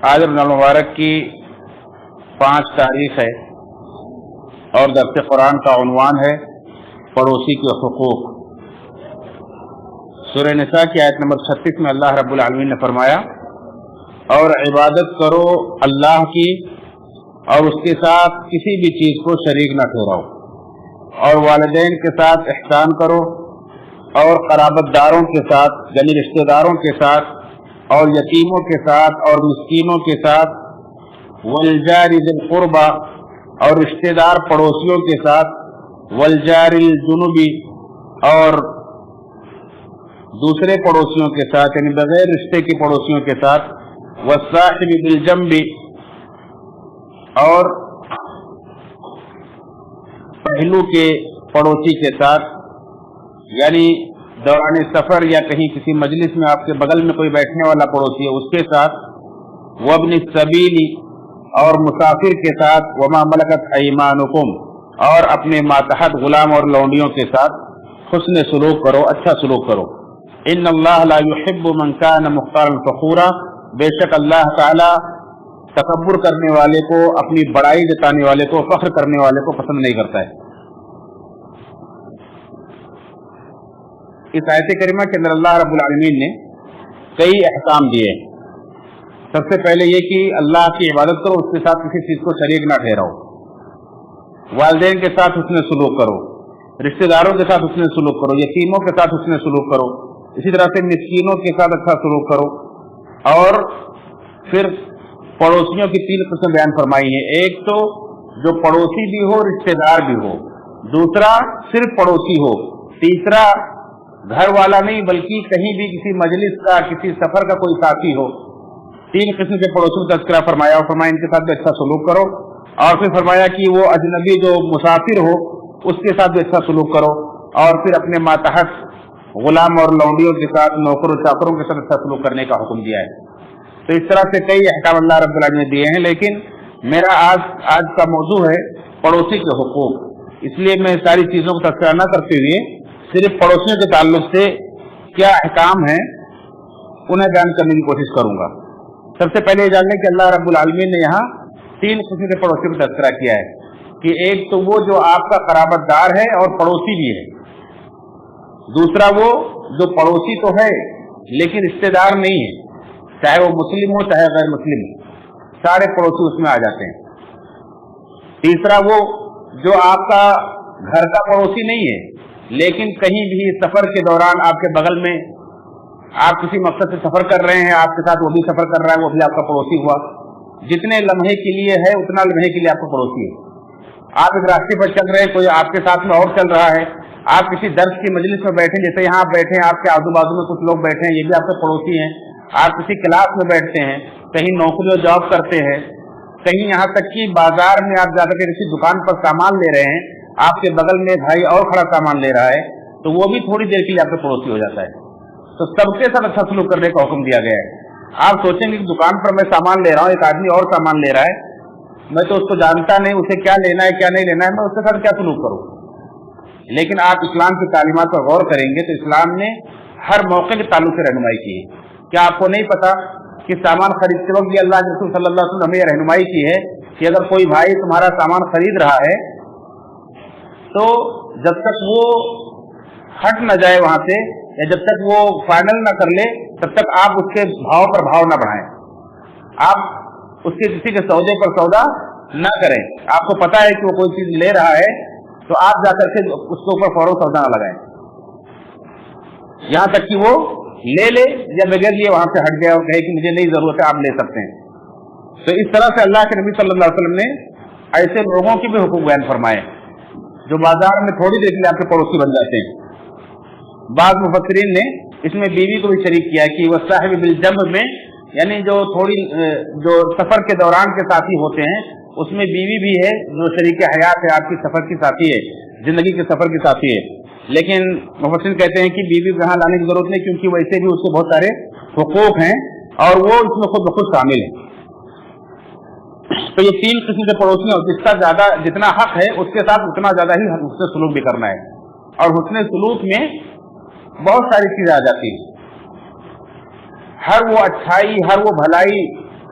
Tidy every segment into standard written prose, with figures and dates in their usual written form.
آج رمضان المبارک کی 5 تاریخ ہے اور درس قرآن کا عنوان ہے پڑوسی کے حقوق۔ سورہ نساء کی آیت نمبر 36 میں اللہ رب العالمین نے فرمایا، اور عبادت کرو اللہ کی اور اس کے ساتھ کسی بھی چیز کو شریک نہ ٹھہراؤ، اور والدین کے ساتھ احسان کرو، اور قرابت داروں کے ساتھ یعنی رشتہ داروں کے ساتھ، اور یتیموں کے ساتھ اور مسکینوں کے ساتھ، والجار ذی القربى اور رشتہ دار پڑوسیوں کے ساتھ، والجار الجنب اور دوسرے پڑوسیوں کے ساتھ یعنی بغیر رشتے کے پڑوسیوں کے ساتھ، والصاحب بالجنب اور پہلو کے پڑوسی کے ساتھ، یعنی دوران سفر یا کہیں کسی مجلس میں آپ کے بغل میں کوئی بیٹھنے والا پڑوسی ہے اس کے ساتھ، وابن السبیل اور مسافر کے ساتھ، وما ملکت ایمانکم اور اپنے ماتحت غلام اور لونڈیوں کے ساتھ حسن سلوک کرو، اچھا سلوک کرو۔ ان اللہ لا يحب من كان مختالا فخورا، بے شک اللہ تعالی تکبر کرنے والے کو، اپنی بڑائی جتانے والے کو، فخر کرنے والے کو پسند نہیں کرتا ہے۔ اس آیت کریمہ کے اندر اللہ رب العالمین نے کئی احکام دیے۔ سب سے پہلے یہ کہ اللہ کی عبادت کرو، اس کے ساتھ کسی چیز کو شریک نہ ٹھہراؤ، والدین کے ساتھ حسن سلوک کرو، رشتہ داروں کے ساتھ حسن سلوک کرو، یتیموں کے ساتھ حسن سلوک کرو، اسی طرح سے مسکینوں کے ساتھ اچھا سلوک کرو، اور پھر پڑوسیوں کی 3 قسم بیان فرمائی ہیں۔ ایک تو جو پڑوسی بھی ہو، رشتہ دار بھی ہو، دوسرا صرف پڑوسی ہو، تیسرا گھر والا نہیں بلکہ کہیں بھی کسی مجلس کا، کسی سفر کا کوئی ساتھی ہو۔ 3 قسم کے پڑوسیوں کا تذکرہ فرمایا، اور فرمایا ان کے ساتھ بھی اچھا سلوک کرو، اور پھر فرمایا کہ وہ اجنبی جو مسافر ہو اس کے ساتھ بھی اچھا سلوک کرو، اور پھر اپنے ماتحت غلام اور لونڈیوں کے ساتھ، نوکر و چاکروں کے ساتھ اچھا سلوک کرنے کا حکم دیا ہے۔ تو اس طرح سے کئی احکام اللہ رب العالمین نے دیے ہیں، لیکن میرا آج کا موضوع ہے پڑوسی کے حقوق، اس لیے میں ساری چیزوں کو تذکرہ نہ کرتے ہوئے صرف پڑوسیوں کے تعلق سے کیا احکام ہیں انہیں بیان کرنے کی کوشش کروں گا۔ سب سے پہلے یہ جاننے کہ اللہ رب العالمین نے یہاں 3 قسم کے پڑوسیوں کا تذکرہ کیا ہے، کہ ایک تو وہ جو آپ کا قرابت دار ہے اور پڑوسی بھی ہے، دوسرا وہ جو پڑوسی تو ہے لیکن رشتہ دار نہیں ہے، چاہے وہ مسلم ہو چاہے غیر مسلم ہو، سارے پڑوسی اس میں آ جاتے ہیں۔ تیسرا وہ جو آپ کا گھر کا پڑوسی نہیں ہے لیکن کہیں بھی سفر کے دوران آپ کے بغل میں آپ کسی مقصد سے سفر کر رہے ہیں، آپ کے ساتھ وہ بھی سفر کر رہا ہے، وہ بھی آپ کا پڑوسی ہوا، جتنے لمحے کے لیے ہے اتنا لمحے کے لیے آپ کا پڑوسی ہے۔ آپ ایک راستے پر چل رہے ہیں، کوئی آپ کے ساتھ میں اور چل رہا ہے، آپ کسی درس کی مجلس میں بیٹھے، جیسے یہاں آپ بیٹھے ہیں، آپ کے آزو بازو میں کچھ لوگ بیٹھے ہیں، یہ بھی آپ کے پڑوسی ہیں، آپ کسی کلاس میں بیٹھتے ہیں، کہیں نوکری اور جاب کرتے ہیں، کہیں یہاں تک کہ بازار میں آپ جا کر کے کسی دکان پر سامان لے رہے ہیں، آپ کے بغل میں بھائی اور کھڑا سامان لے رہا ہے، تو وہ بھی تھوڑی دیر کے لیے آپ کا پڑوسی ہو جاتا ہے۔ تو سب کے ساتھ اچھا سلوک کرنے کا حکم دیا گیا ہے۔ آپ سوچیں گے کہ دکان پر میں سامان لے رہا ہوں، ایک آدمی اور سامان لے رہا ہے، میں تو اس کو جانتا نہیں، اسے کیا لینا ہے کیا نہیں لینا ہے، میں اس کے ساتھ کیا سلوک کروں؟ لیکن آپ اسلام کی تعلیمات پر غور کریں گے تو اسلام نے ہر موقع کے تعلق سے رہنمائی کی ہے۔ کیا آپ کو نہیں پتا کہ سامان خریدتے وقت بھی اللہ کے رسول صلی اللہ علیہ وسلم نے رہنمائی کی ہے کہ اگر کوئی بھائی تمہارا سامان خرید رہا ہے تو جب تک وہ ہٹ نہ جائے وہاں سے، یا جب تک وہ فائنل نہ کر لے، تب تک آپ اس کے بھاؤ پر بھاؤ نہ بڑھائیں، آپ اس کے کسی کے سودے پر سودا نہ کریں۔ آپ کو پتا ہے کہ وہ کوئی چیز لے رہا ہے تو آپ جا کر کے اس کے اوپر فوراً سودا نہ لگائیں، یہاں تک کہ وہ لے لے یا بغیر لیے وہاں سے ہٹ گیا اور کہے کہ مجھے نہیں ضرورت ہے، آپ لے سکتے ہیں۔ تو اس طرح سے اللہ کے نبی صلی اللہ علیہ وسلم نے ایسے لوگوں کے بھی حقوق بیان فرمائے جو بازار میں تھوڑی دیر کے لیے آپ کے پڑوسی بن جاتے ہیں۔ بعض مفسرین نے اس میں بیوی کو بھی شریک کیا کہ وہ صاحب بالجنب میں، یعنی جو سفر کے دوران کے ساتھی ہوتے ہیں اس میں بیوی بھی ہے، جو شریک حیات ہے، آپ کی سفر کی ساتھی ہے، زندگی کے سفر کی ساتھی ہے۔ لیکن مفسرین کہتے ہیں کہ بیوی کو یہاں لانے کی ضرورت نہیں، کیونکہ ویسے بھی اس کو بہت سارے حقوق ہیں اور وہ اس میں خود بخود شامل ہے۔ تو یہ 3 قسم کے پڑوسی ہیں، جس کا جتنا حق ہے اس کے ساتھ اتنا زیادہ ہی حسن سلوک بھی کرنا ہے، اور حسن سلوک میں بہت ساری چیزیں آ جاتی ہیں۔ ہر وہ اچھائی، ہر وہ بھلائی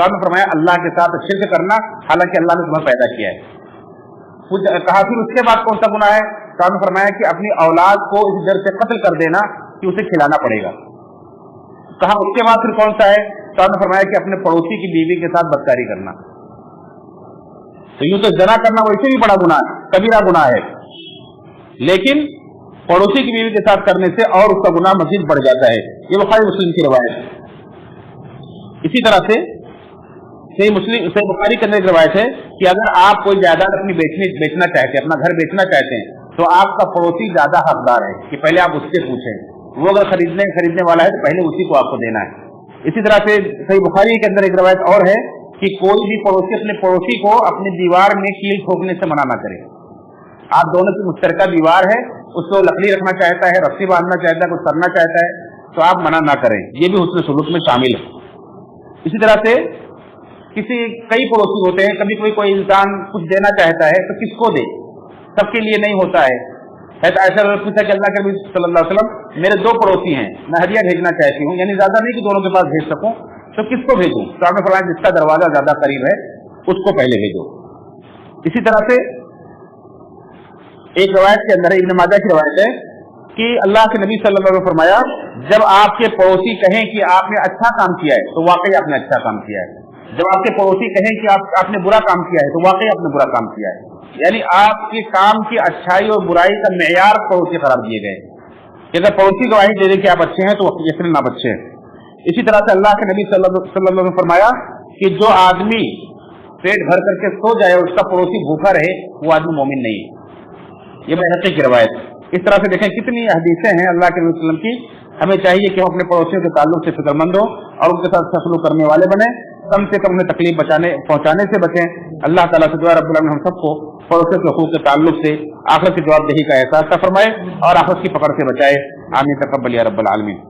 تو آپ نے فرمایا اللہ کے ساتھ شرک کرنا حالانکہ اللہ نے تمہیں پیدا کیا ہے. کہا پھر اس کے بعد کون سا گناہ ہے؟ تو آپ نے فرمایا کہ اپنی اولاد کو اس ڈر سے قتل کر دینا کہ اسے کھلانا پڑے گا. کہا اس کے بعد پھر کون سا ہے؟ تو آپ نے فرمایا کہ اپنے پڑوسی کی بیوی کے ساتھ بدکاری کرنا. تو یوں تو زنا کرنا ویسے بھی بڑا گناہ ہے، کبیرہ گناہ ہے، لیکن پڑوسی کی بیوی کے ساتھ کرنے سے اور اس کا گناہ مزید بڑھ جاتا ہے. یہ بخاری مسلم کی روایت ہے. اسی طرح سے صحیح بخاری کے اندر ایک روایت ہے کہ اگر آپ کوئی جائیداد اپنی بیچنا چاہتے ہیں، اپنا گھر بیچنا چاہتے ہیں، تو آپ کا پڑوسی زیادہ حقدار ہے کہ پہلے آپ اس سے پوچھیں. وہ اگر خریدنے والا ہے تو پہلے اسی کو آپ کو دینا ہے. اسی طرح سے صحیح بخاری کے اندر ایک روایت اور ہے کہ کوئی بھی پڑوسی اپنے پڑوسی کو اپنی دیوار میں کیل ٹھوکنے سے منع نہ کرے. آپ دونوں کی مشترکہ دیوار ہے، اس کو لکڑی رکھنا چاہتا ہے، رسی باندھنا چاہتا ہے، کچھ کرنا چاہتا ہے، تو آپ منع نہ کریں. یہ بھی حسن سلوک میں شامل ہے. اسی طرح سے کئی پڑوسی ہوتے ہیں، کبھی کوئی انسان کچھ دینا چاہتا ہے تو کس کو دے، سب کے لیے نہیں ہوتا ہے. ایسا پوچھا کہ اللہ کے نبی صلی اللہ علیہ وسلم میرے دو پڑوسی ہیں، میں ہدیہ بھیجنا چاہتی ہوں، یعنی زیادہ نہیں کہ دونوں کے پاس بھیج سکوں، تو کس کو بھیجوں؟ تو آپ نے فرمایا جس کا دروازہ زیادہ قریب ہے اس کو پہلے بھیجو. اسی طرح سے ایک روایت کے اندر ابن ماجہ کی روایت ہے کہ اللہ کے نبی صلی اللہ علیہ وسلم نے فرمایا جب آپ کے پڑوسی کہیں کہ آپ نے اچھا کام کیا ہے تو واقعی آپ نے اچھا کام کیا ہے. جب آپ کے پڑوسی کہیں کہ آپ نے برا کام کیا ہے تو واقعی آپ نے برا کام کیا ہے. یعنی آپ کے کام کی اچھائی اور برائی کا معیار پڑوسی قرار دیے گئے. اگر پڑوسی گواہی دے دے کہ آپ اچھے ہیں تو یقیناً آپ اچھے ہیں. اسی طرح سے اللہ کے نبی صلی اللہ علیہ وسلم نے فرمایا کہ جو آدمی پیٹ بھر کر کے سو جائے اور اس کا پڑوسی بھوکا رہے وہ آدمی مومن نہیں ہے. یہ بحقی کی روایت. اس طرح سے دیکھیں کتنی حدیثیں ہیں اللہ کے نبی صلی اللہ علیہ وسلم کی. ہمیں چاہیے کہ ہم اپنے پڑوسیوں کے تعلق سے فکر مند ہوں اور ان کے ساتھ سلوک کرنے والے بنیں، کم سے کم انہیں تکلیف پہنچانے سے بچیں. اللہ تعالیٰ سے دعا رب العالمین ہم سب کو پڑوسیوں کے حقوق کے تعلق سے آخرت کی جواب دہی کا احساس فرمائے اور آخرت کی پکڑ سے بچائے. آمین تقبل یا رب العالمین.